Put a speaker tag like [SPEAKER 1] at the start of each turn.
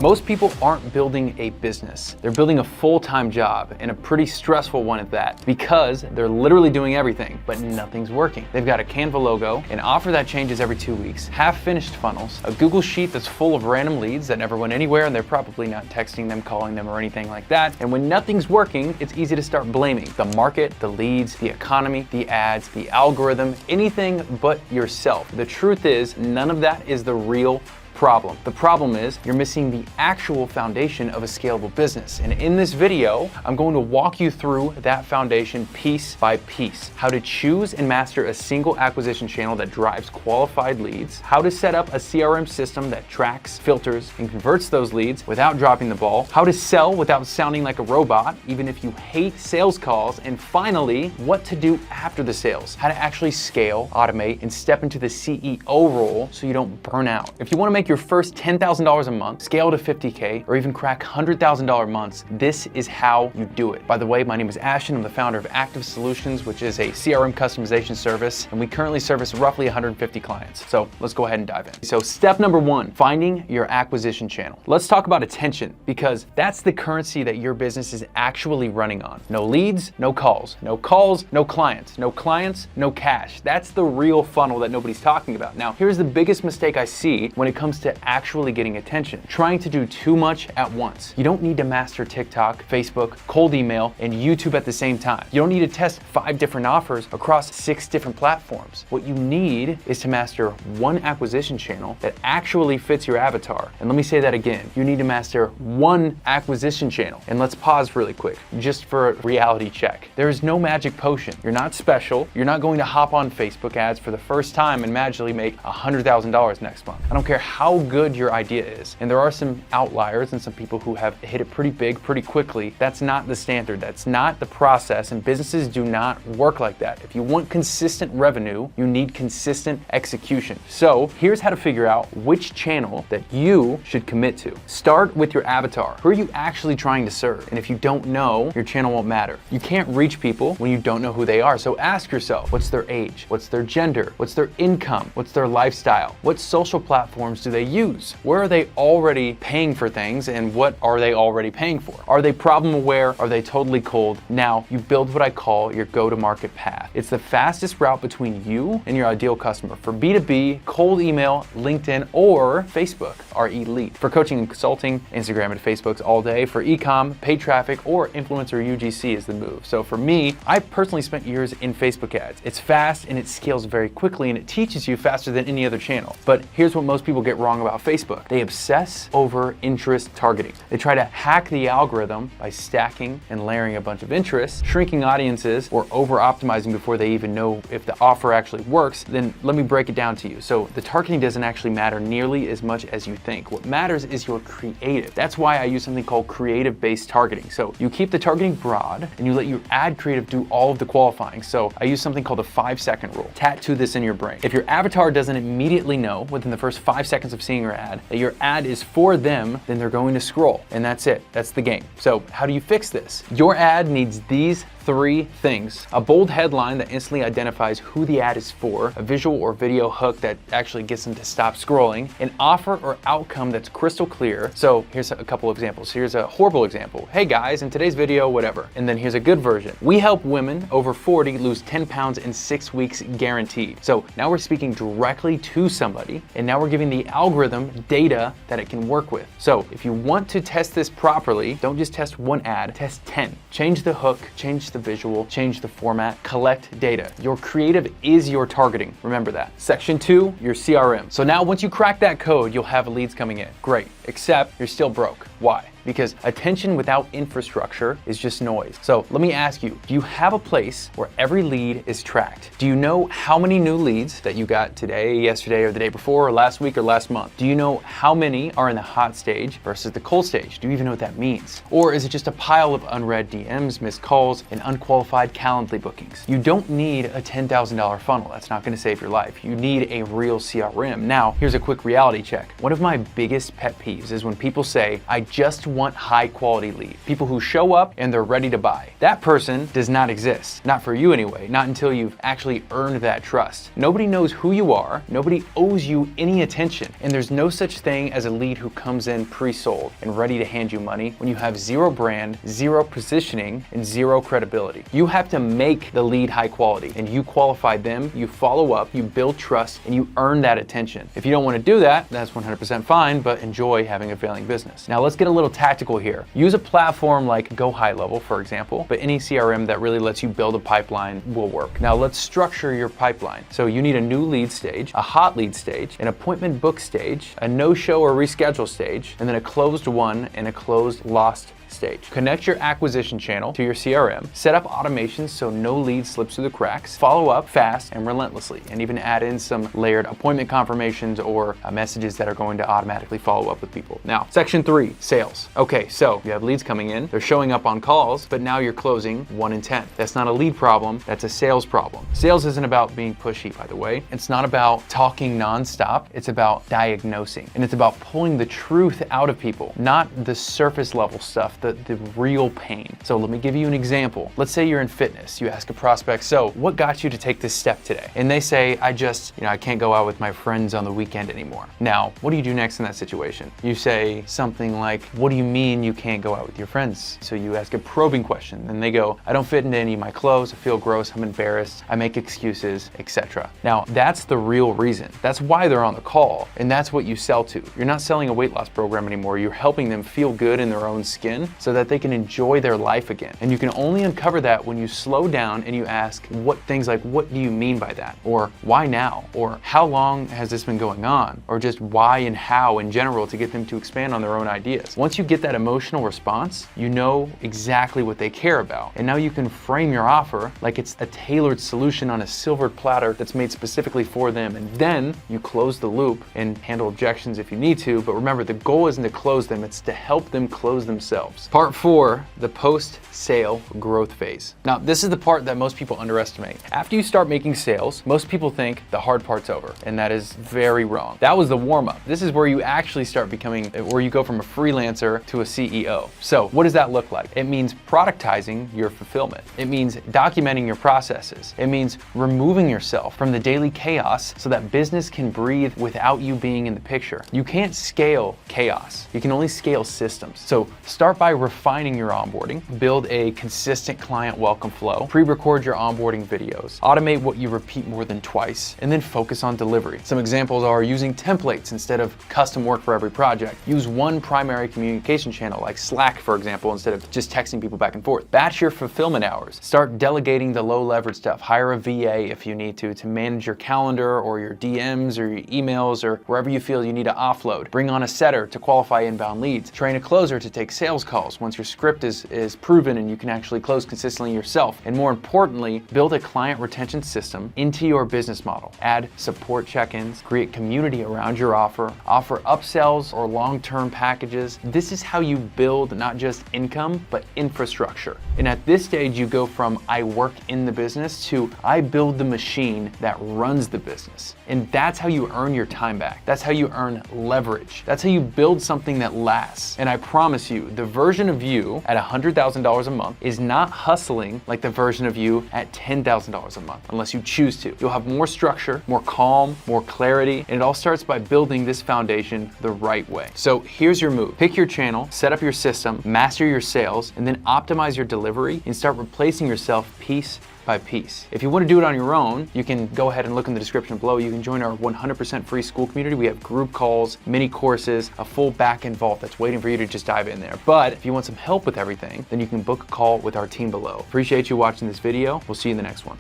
[SPEAKER 1] Most people aren't building a business. They're building a full-time job, and a pretty stressful one at that, because they're literally doing everything, but nothing's working. They've got a Canva logo, an offer that changes every 2 weeks, half-finished funnels, a Google Sheet that's full of random leads that never went anywhere, and they're probably not texting them, calling them, or anything like that. And when nothing's working, it's easy to start blaming the market, the leads, the economy, the ads, the algorithm, anything but yourself. The truth is, none of that is the real problem. The problem is you're missing the actual foundation of a scalable business. And in this video, I'm going to walk you through that foundation piece by piece. How to choose and master a single acquisition channel that drives qualified leads, how to set up a CRM system that tracks, filters, and converts those leads without dropping the ball, how to sell without sounding like a robot, even if you hate sales calls, and finally, what to do after the sales, how to actually scale, automate, and step into the CEO role so you don't burn out. If you want to make your first $10,000 a month, scale to 50K, or even crack $100,000 months, this is how you do it. By the way, my name is Ashton. I'm the founder of Active Solutions, which is a CRM customization service, and we currently service roughly 150 clients. So let's go ahead and dive in. So step number one, finding your acquisition channel. Let's talk about attention, because that's the currency that your business is actually running on. No leads, no calls. No calls, no clients. No clients, no cash. That's the real funnel that nobody's talking about. Now, here's the biggest mistake I see when it comes to actually getting attention: trying to do too much at once. You don't need to master TikTok, Facebook, cold email, and YouTube at the same time. You don't need to test 5 different offers across 6 different platforms. What you need is to master one acquisition channel that actually fits your avatar. And let me say that again. You need to master one acquisition channel. And let's pause really quick, just for a reality check. There is no magic potion. You're not special. You're not going to hop on Facebook ads for the first time and magically make $100,000 next month. I don't care how good your idea is. And there are some outliers and some people who have hit it pretty big, pretty quickly. That's not the standard. That's not the process. And businesses do not work like that. If you want consistent revenue, you need consistent execution. So here's how to figure out which channel that you should commit to. Start with your avatar. Who are you actually trying to serve? And if you don't know, your channel won't matter. You can't reach people when you don't know who they are. So ask yourself, what's their age? What's their gender? What's their income? What's their lifestyle? What social platforms do they use? Where are they already paying for things, and what are they already paying for? Are they problem aware? Are they totally cold? Now you build what I call your go-to-market path. It's the fastest route between you and your ideal customer. For B2B, cold email, LinkedIn, or Facebook are elite. For coaching and consulting, Instagram and Facebook's all day. For e-com, paid traffic, or influencer UGC is the move. So for me, I personally spent years in Facebook ads. It's fast and it scales very quickly, and it teaches you faster than any other channel. But here's what most people get wrong about Facebook. They obsess over interest targeting. They try to hack the algorithm by stacking and layering a bunch of interests, shrinking audiences, or over-optimizing before they even know if the offer actually works. Then let me break it down to you. So the targeting doesn't actually matter nearly as much as you think. What matters is your creative. That's why I use something called creative-based targeting. So you keep the targeting broad and you let your ad creative do all of the qualifying. So I use something called the 5-second rule. Tattoo this in your brain. If your avatar doesn't immediately know within the first 5 seconds of seeing your ad that your ad is for them, then they're going to scroll, and that's it. That's the game. So how do you fix this? Your ad needs these 3 things: a bold headline that instantly identifies who the ad is for, a visual or video hook that actually gets them to stop scrolling, an offer or outcome that's crystal clear. So here's a couple of examples. Here's a horrible example. Hey guys, in today's video, whatever. And then here's a good version. We help women over 40 lose 10 pounds in 6 weeks guaranteed. So now we're speaking directly to somebody, and now we're giving the algorithm data that it can work with. So if you want to test this properly, don't just test one ad, test 10. Change the hook, change the visual, change the format, collect data. Your creative is your targeting. Remember that. Section 2, your CRM. So now once you crack that code, you'll have leads coming in. Great, except you're still broke. Why? Because attention without infrastructure is just noise. So let me ask you, do you have a place where every lead is tracked? Do you know how many new leads that you got today, yesterday, or the day before, or last week, or last month? Do you know how many are in the hot stage versus the cold stage? Do you even know what that means? Or is it just a pile of unread DMs, missed calls, and unqualified Calendly bookings? You don't need a $10,000 funnel. That's not gonna save your life. You need a real CRM. Now, here's a quick reality check. One of my biggest pet peeves is when people say, I just want high quality lead. People who show up and they're ready to buy. That person does not exist. Not for you anyway, not until you've actually earned that trust. Nobody knows who you are, nobody owes you any attention, and there's no such thing as a lead who comes in pre-sold and ready to hand you money when you have zero brand, zero positioning, and zero credibility. You have to make the lead high quality, and you qualify them, you follow up, you build trust, and you earn that attention. If you don't want to do that, that's 100% fine, but enjoy having a failing business. Now let's get a little tactical here. Use a platform like Go High Level, for example, but any CRM that really lets you build a pipeline will work. Now let's structure your pipeline. So you need a new lead stage, a hot lead stage, an appointment book stage, a no-show or reschedule stage, and then a closed won and a closed lost stage. Connect your acquisition channel to your CRM, set up automations so no lead slips through the cracks, follow up fast and relentlessly, and even add in some layered appointment confirmations or messages that are going to automatically follow up with people. Now, section 3, sales. Okay, so you have leads coming in, they're showing up on calls, but now you're closing 1 in 10. That's not a lead problem, that's a sales problem. Sales isn't about being pushy, by the way. It's not about talking nonstop, it's about diagnosing. And it's about pulling the truth out of people, not the surface level stuff, the real pain. So let me give you an example. Let's say you're in fitness. You ask a prospect, so what got you to take this step today? And they say, I can't go out with my friends on the weekend anymore. Now, what do you do next in that situation? You say something like, what do you mean you can't go out with your friends? So you ask a probing question and they go, I don't fit into any of my clothes. I feel gross. I'm embarrassed. I make excuses, etc. Now, that's the real reason. That's why they're on the call. And that's what you sell to. You're not selling a weight loss program anymore. You're helping them feel good in their own skin so that they can enjoy their life again. And you can only uncover that when you slow down and you ask things like, what do you mean by that? Or why now? Or how long has this been going on? Or just why and how in general to get them to expand on their own ideas. Once you get that emotional response, you know exactly what they care about. And now you can frame your offer like it's a tailored solution on a silver platter that's made specifically for them. And then you close the loop and handle objections if you need to. But remember, the goal isn't to close them, it's to help them close themselves. Part 4, the post-sale growth phase. Now, this is the part that most people underestimate. After you start making sales, most people think the hard part's over, and that is very wrong. That was the warm-up. This is where you actually start where you go from a freelancer to a CEO. So what does that look like? It means productizing your fulfillment. It means documenting your processes. It means removing yourself from the daily chaos so that business can breathe without you being in the picture. You can't scale chaos. You can only scale systems. So start by refining your onboarding, build a consistent client welcome flow, pre-record your onboarding videos, automate what you repeat more than twice, and then focus on delivery. Some examples are using templates instead of custom work for every project. Use one primary communication channel like Slack, for example, instead of just texting people back and forth. Batch your fulfillment hours. Start delegating the low leverage stuff. Hire a VA if you need to manage your calendar or your DMs or your emails or wherever you feel you need to offload. Bring on a setter to qualify inbound leads. Train a closer to take sales calls once your script is proven and you can actually close consistently yourself. And more importantly, build a client retention system into your business model. Add support check-ins, create community around your offer upsells or long-term packages. This is how you build not just income, but infrastructure. And at this stage, you go from I work in the business to I build the machine that runs the business. And that's how you earn your time back. That's how you earn leverage. That's how you build something that lasts. And I promise you, the version of you at $100,000 a month is not hustling like the version of you at $10,000 a month, unless you choose to. You'll have more structure, more calm, more clarity, and it all starts by building this foundation the right way. So here's your move. Pick your channel, set up your system, master your sales, and then optimize your delivery and start replacing yourself piece by piece. If you want to do it on your own, you can go ahead and look in the description below. You can join our 100% free school community. We have group calls, mini courses, a full back-end vault that's waiting for you to just dive in there. But if you want some help with everything, then you can book a call with our team below. Appreciate you watching this video. We'll see you in the next one.